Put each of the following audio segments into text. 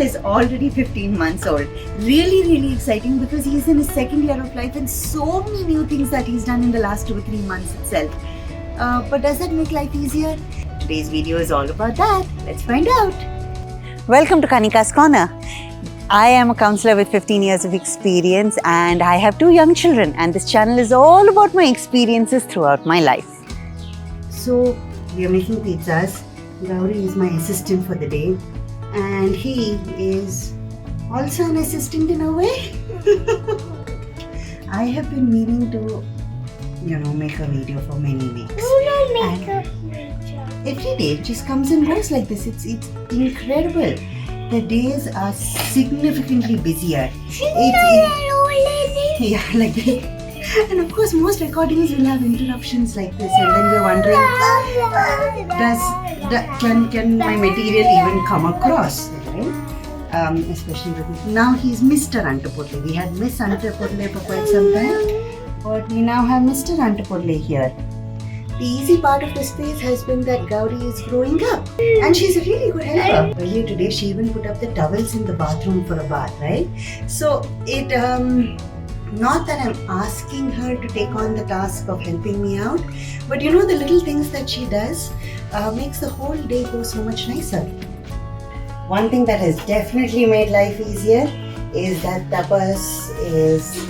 is already 15 months old. Really exciting because he's in his second year of life and so many new things that he's done in the last 2 or 3 months itself. But does that make life easier? Today's video is all about that. Let's find out. Welcome to Kanika's Corner. I am a counselor with 15 years of experience and I have 2 young children, and this channel is all about my experiences throughout my life. So we are making pizzas. Gauri is my assistant for the day and he is also an assistant in a way. I have been meaning to, make a video for many weeks. Every day it just comes and goes like this. It's incredible. The days are significantly busier. Yeah, like this. And of course, most recordings will have interruptions like this, and then we're wondering, can my material even come across, right? Especially with now he's Mr. Antapodle. We had Miss Antapodle for quite some time, but we now have Mr. Antapodle here. The easy part of this phase has been that Gauri is growing up and she's a really good helper. Earlier today she even put up the towels in the bathroom for a bath, right? So it, not that I'm asking her to take on the task of helping me out, but the little things that she does makes the whole day go so much nicer. One thing that has definitely made life easier is that Tapas is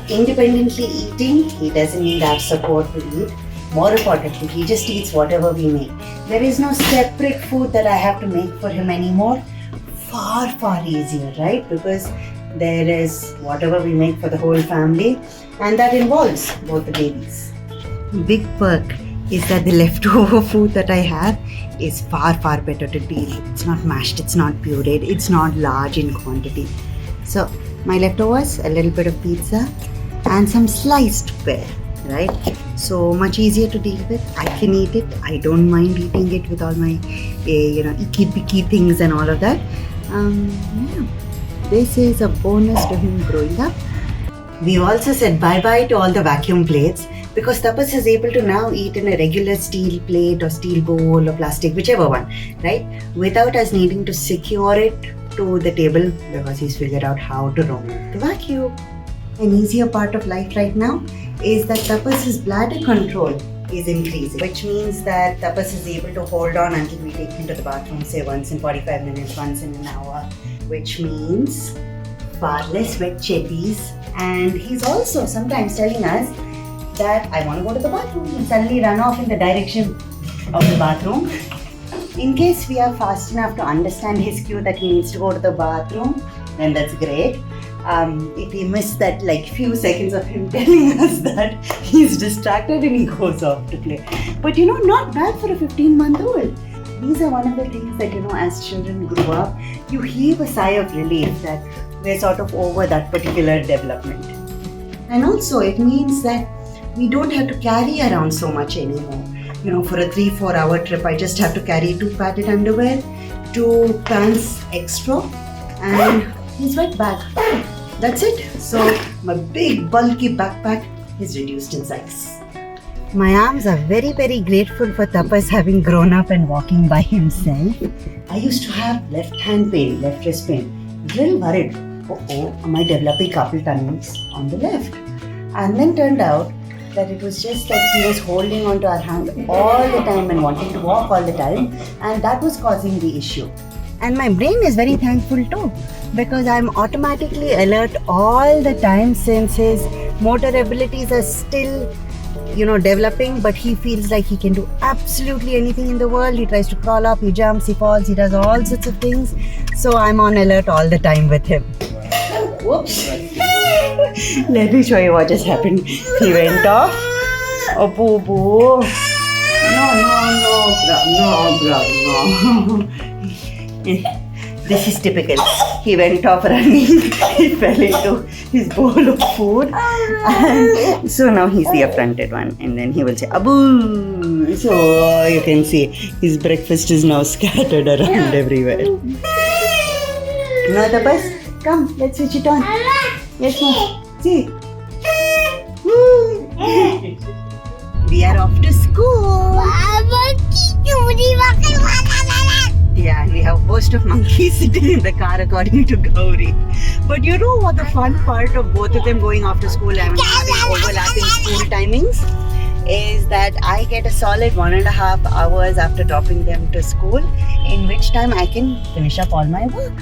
independently eating. He doesn't need our support to eat. More importantly, he just eats whatever we make. There is no separate food that I have to make for him anymore. Far easier, right? Because there is whatever we make for the whole family, and that involves both the babies. Big perk is that the leftover food that I have is far better to deal. It's not mashed, it's not pureed, it's not large in quantity. So my leftovers, a little bit of pizza and some sliced pear, right? So much easier to deal with. I can eat it. I don't mind eating it with all my icky things and all of that. This is a bonus to him growing up. We also said bye-bye to all the vacuum plates because Tapas is able to now eat in a regular steel plate or steel bowl or plastic, whichever one, right? Without us needing to secure it to the table because he's figured out how to remove the vacuum. An easier part of life right now is that Tapas' bladder control is increasing, which means that Tapas is able to hold on until we take him to the bathroom, say once in 45 minutes, once in an hour, which means far less wet chippies. And he's also sometimes telling us that I want to go to the bathroom and suddenly run off in the direction of the bathroom. In case we are fast enough to understand his cue that he needs to go to the bathroom, then that's great. If we miss that few seconds of him telling us that, he's distracted and he goes off to play. But not bad for a 15-month-old. These are one of the things that as children grow up, you heave a sigh of relief that we're sort of over that particular development. And also it means that we don't have to carry around so much anymore. For a 3-4 hour trip, I just have to carry 2 padded underwear, 2 pants extra, and his wet bag. That's it. So my big bulky backpack is reduced in size. My arms are very grateful for Tapas having grown up and walking by himself. I used to have left hand pain, left wrist pain. Little worried, am I developing carpal tunnels on the left? And then turned out that it was just that he was holding onto our hand all the time and wanting to walk all the time, and that was causing the issue. And my brain is very thankful too, because I'm automatically alert all the time since his motor abilities are still, developing, but he feels like he can do absolutely anything in the world. He tries to crawl up, he jumps, he falls, he does all sorts of things. So I'm on alert all the time with him. Whoops. Let me show you what just happened. He went off. Oh, boo boo. No. This is typical. He went off running. He fell into his bowl of food. And so now he's the affronted one. And then he will say, Abu. So you can see his breakfast is now scattered around everywhere. Now the bus. Come, let's switch it on. Yes, ma'am. See. We are off to school. Yeah, and we have a host of monkeys sitting in the car according to Gauri. But you know what the fun part of both of them going after school and having overlapping school timings is that I get a solid 1.5 hours after dropping them to school, in which time I can finish up all my work.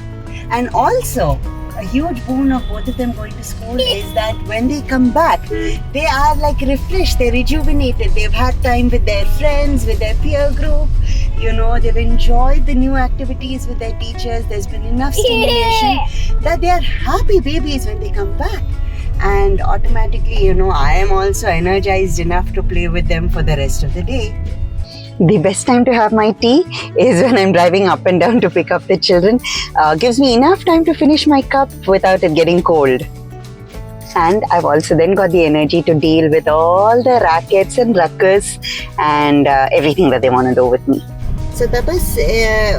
And also, a huge boon of both of them going to school is that when they come back, they are like refreshed, they're rejuvenated, they've had time with their friends, with their peer group, you know, they've enjoyed the new activities with their teachers, there's been enough stimulation that they are happy babies when they come back. And automatically, you know, I am also energized enough to play with them for the rest of the day. The best time to have my tea is when I'm driving up and down to pick up the children. Gives me enough time to finish my cup without it getting cold. And I've also then got the energy to deal with all the rackets and ruckus and everything that they want to do with me. So Tapas,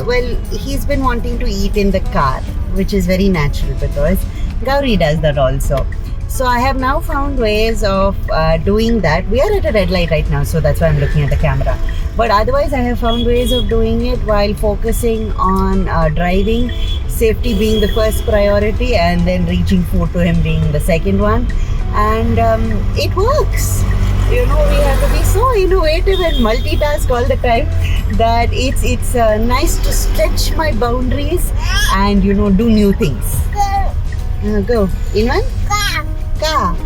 well, he's been wanting to eat in the car, which is very natural because Gauri does that also. So I have now found ways of doing that. We are at a red light right now, so that's why I'm looking at the camera. But otherwise, I have found ways of doing it while focusing on driving, safety being the first priority, and then reaching food to him being the second one. And it works. You know, we have to be so innovative and multitask all the time that it's nice to stretch my boundaries and, you know, do new things. Go. In one? Ka.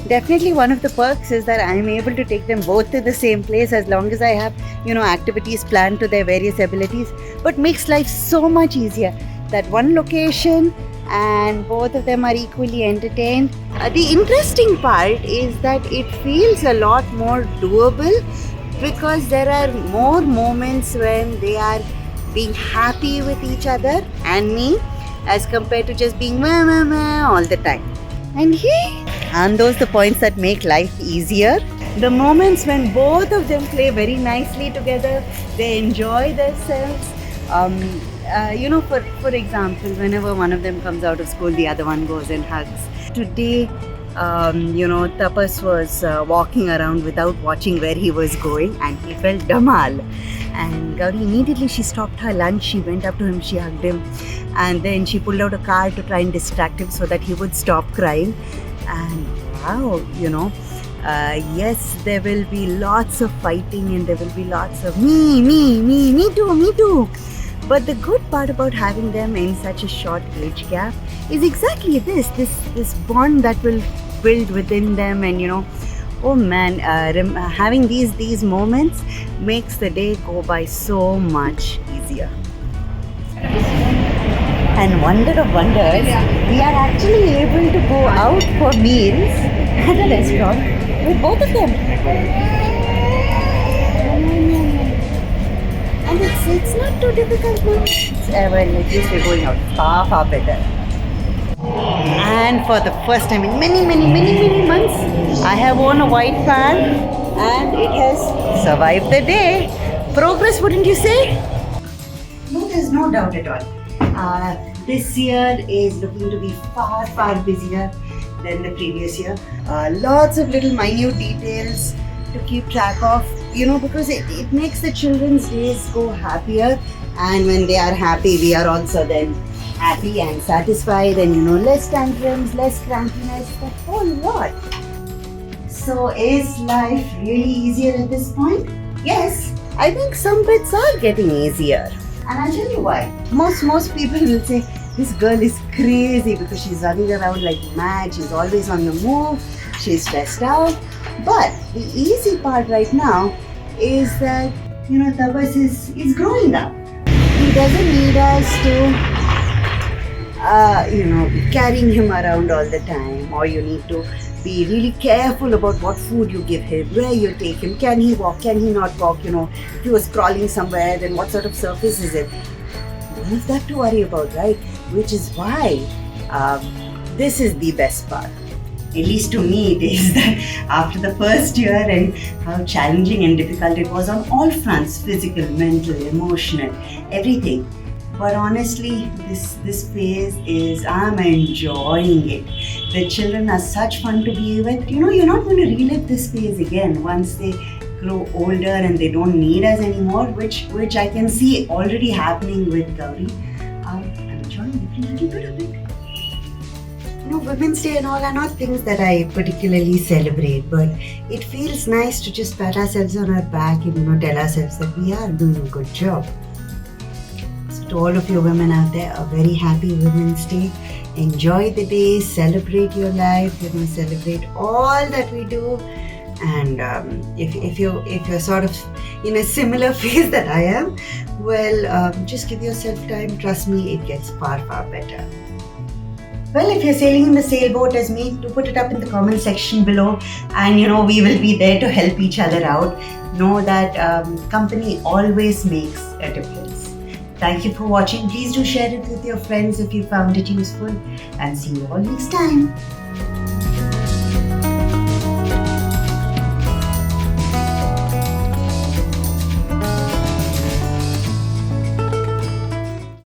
Definitely one of the perks is that I'm able to take them both to the same place as long as I have, you know, activities planned to their various abilities. But makes life so much easier. That one location and both of them are equally entertained. The interesting part is that it feels a lot more doable because there are more moments when they are being happy with each other and me as compared to just being meh, meh, meh all the time. And aren't those the points that make life easier? The moments when both of them play very nicely together, they enjoy themselves. You know, for example, whenever one of them comes out of school, the other one goes and hugs. Today, you know, Tapas was walking around without watching where he was going and he felt damal. And Gauri, immediately she stopped her lunch, she went up to him, she hugged him, and then she pulled out a card to try and distract him so that he would stop crying. And wow, you know, yes, there will be lots of fighting and there will be lots of me too. But the good part about having them in such a short age gap is exactly this bond that will build within them, and you know, oh man, having these moments makes the day go by so much easier. And wonder of wonders, we are actually able to go out for meals at a restaurant with both of them. And it's not too difficult now. Well, at least we're going out far better. And for the first time in many months, I have worn a white pant and it has survived the day. Progress, wouldn't you say? No, there's no doubt at all. This year is looking to be far busier than the previous year. Lots of little minute details to keep track of, you know, because it makes the children's days go happier, and when they are happy, we are also then happy and satisfied, and you know, less tantrums, less crankiness, the whole lot. So is life really easier at this point? Yes, I think some bits are getting easier. And I'll tell you why. Most people will say, this girl is crazy because she's running around like mad, she's always on the move, she's stressed out. But the easy part right now is that, you know, Tapas is growing up. He doesn't need us to, you know, be carrying him around all the time, or you need to be really careful about what food you give him, where you take him, can he walk, can he not walk, you know, if he was crawling somewhere, then what sort of surface is it? None of that to worry about, right? Which is why this is the best part. At least to me it is, that after the first year and how challenging and difficult it was on all fronts, physical, mental, emotional, everything. But honestly, this phase is, I'm enjoying it. The children are such fun to be with. You know, you're not going to relive this phase again once they grow older and they don't need us anymore, which I can see already happening with Gauri. I'm enjoying every little bit of it. Women's Day and all are not things that I particularly celebrate, but it feels nice to just pat ourselves on our back and tell ourselves that we are doing a good job. So to all of you women out there, a very happy Women's Day. Enjoy the day, celebrate your life, celebrate all that we do. And if you're sort of in a similar phase that I am, well, just give yourself time. Trust me, it gets far, far better. Well, if you're sailing in the sailboat as me, do put it up in the comment section below, and we will be there to help each other out. Know that company always makes a difference. Thank you for watching. Please do share it with your friends if you found it useful, and see you all next time.